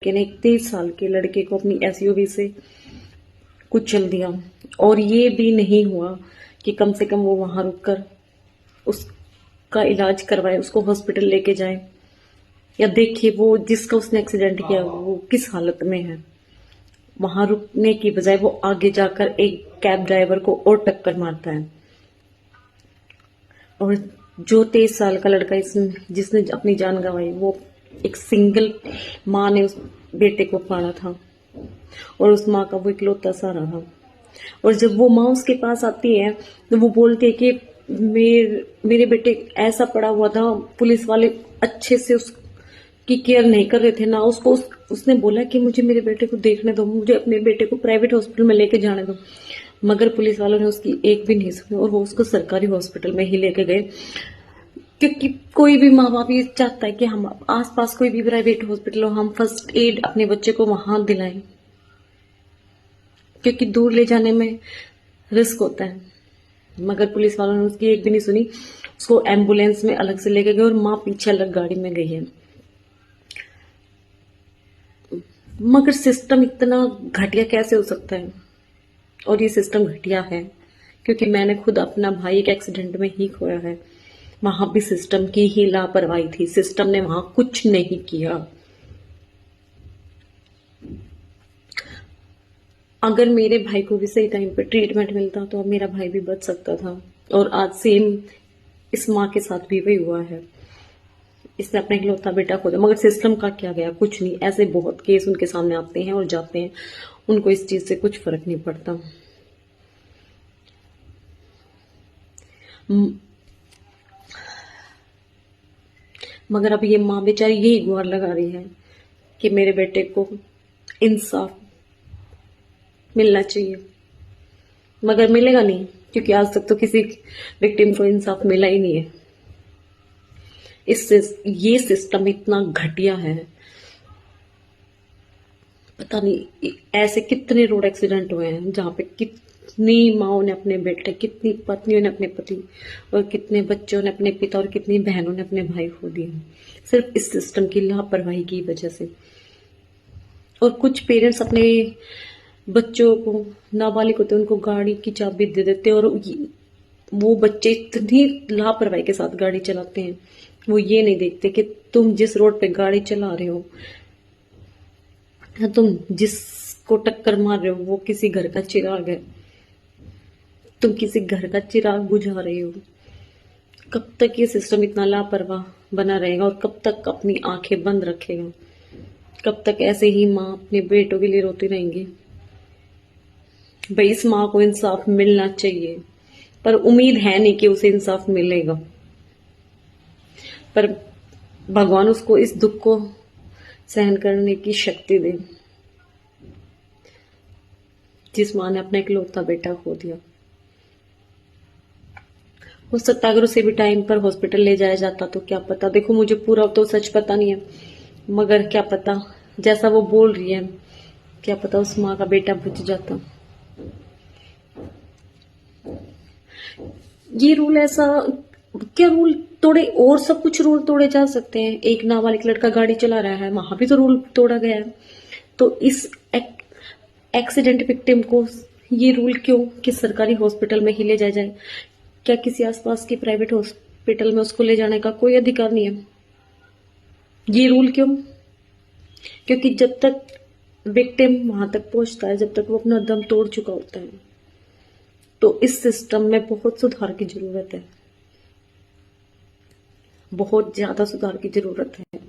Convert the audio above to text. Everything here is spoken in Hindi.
लड़के ने 23 साल के लड़के को अपनी एसयूवी से कुचल दिया। और ये भी नहीं हुआ कि कम से कम वो वहां रुककर उसका इलाज करवाए, उसको हॉस्पिटल लेके जाए, या देखिए वो जिसका उसने एक्सीडेंट किया वो किस हालत में है। वहां रुकने की बजाय वो आगे जाकर एक कैब ड्राइवर को और टक्कर मारता है। और जो 23 साल का लड़का जिसने अपनी जान गंवाई, वो एक सिंगल माँ ने उस बेटे को पाला था और उस माँ का वो इकलौता सहारा था। और जब वो माँ उसके पास आती है तो वो बोलती है कि मेरे बेटे ऐसा पड़ा हुआ था, पुलिस वाले अच्छे से उसकी केयर नहीं कर रहे थे ना उसको। उसने बोला कि मुझे मेरे बेटे को देखने दो, मुझे अपने बेटे को प्राइवेट हॉस्पिटल में लेके जाने दो, मगर पुलिस वालों ने उसकी एक भी नहीं सुनी और वो उसको सरकारी हॉस्पिटल में ही लेके गए। क्योंकि कोई भी माँ बाप ये चाहता है कि हम आसपास कोई भी प्राइवेट हॉस्पिटल हो, हम फर्स्ट एड अपने बच्चे को वहां दिलाएं, क्योंकि दूर ले जाने में रिस्क होता है। मगर पुलिस वालों ने उसकी एक भी नहीं सुनी, उसको एम्बुलेंस में अलग से लेके गए और माँ पीछे अलग गाड़ी में गई है। मगर सिस्टम इतना घटिया कैसे हो सकता है? और ये सिस्टम घटिया है क्योंकि मैंने खुद अपना भाई एक एक्सीडेंट में ही खोया है। वहां भी सिस्टम की ही लापरवाही थी, सिस्टम ने वहां कुछ नहीं किया। अगर मेरे भाई को भी सही टाइम पे ट्रीटमेंट मिलता तो अब मेरा भाई भी बच सकता था। और आज सेम इस माँ के साथ भी वही हुआ है, इसने अपना इकलौता बेटा खो दिया। मगर सिस्टम का क्या गया? कुछ नहीं। ऐसे बहुत केस उनके सामने आते हैं और जाते हैं, उनको इस चीज से कुछ फर्क नहीं पड़ता। मगर अब ये माँ बेचारी यही गुहार लगा रही है कि मेरे बेटे को इंसाफ मिलना चाहिए, मगर मिलेगा नहीं, क्योंकि आज तक तो किसी विक्टिम को इंसाफ मिला ही नहीं है। इससे ये सिस्टम इतना घटिया है, पता नहीं ऐसे कितने रोड एक्सीडेंट हुए हैं जहां पे कितनी माओ ने अपने बेटे, कितनी पत्नियों ने अपने पति, और कितने बच्चों ने अपने पिता, और कितनी बहनों ने अपने भाई खो दिए, सिर्फ इस सिस्टम की लापरवाही की वजह से। और कुछ पेरेंट्स अपने बच्चों को, नाबालिग होते उनको गाड़ी की चाबी दे देते हैं, और वो बच्चे इतनी लापरवाही के साथ गाड़ी चलाते हैं, वो ये नहीं देखते कि तुम जिस रोड पे गाड़ी चला रहे हो, तुम जिसको टक्कर मार रहे हो वो किसी घर का चिराग है, तुम किसी घर का चिराग बुझा रहे हो। कब तक ये सिस्टम इतना लापरवाह बना रहेगा और कब तक अपनी आंखें बंद रखेगा? कब तक ऐसे ही माँ अपने बेटों के लिए रोती रहेंगी? भाई इस माँ को इंसाफ मिलना चाहिए, पर उम्मीद है नहीं कि उसे इंसाफ मिलेगा। पर भगवान उसको इस दुख को सहन करने की शक्ति दे जिस माँ ने अपना इकलौता बेटा खो दिया। हो सकता अगर उसे भी टाइम पर हॉस्पिटल ले जाया जाता तो क्या पता, देखो मुझे पूरा तो सच पता नहीं है, मगर क्या पता जैसा वो बोल रही है, क्या पता उस माँ का बेटा बच जाता। ये रूल ऐसा क्या रूल तोड़े? और सब कुछ रूल तोड़े जा सकते हैं। एक नाबालिग लड़का गाड़ी चला रहा है, वहां भी तो रूल तोड़ा गया है। तो इस एक्सीडेंट विक्टिम को ये रूल क्यों कि सरकारी हॉस्पिटल में ही ले जाया जाए? क्या किसी आसपास की प्राइवेट हॉस्पिटल में उसको ले जाने का कोई अधिकार नहीं है? ये रूल क्यों? क्योंकि जब तक विक्टिम वहां तक पहुंचता है, जब तक वो अपना दम तोड़ चुका होता है, तो इस सिस्टम में बहुत सुधार की जरूरत है, बहुत ज्यादा सुधार की जरूरत है।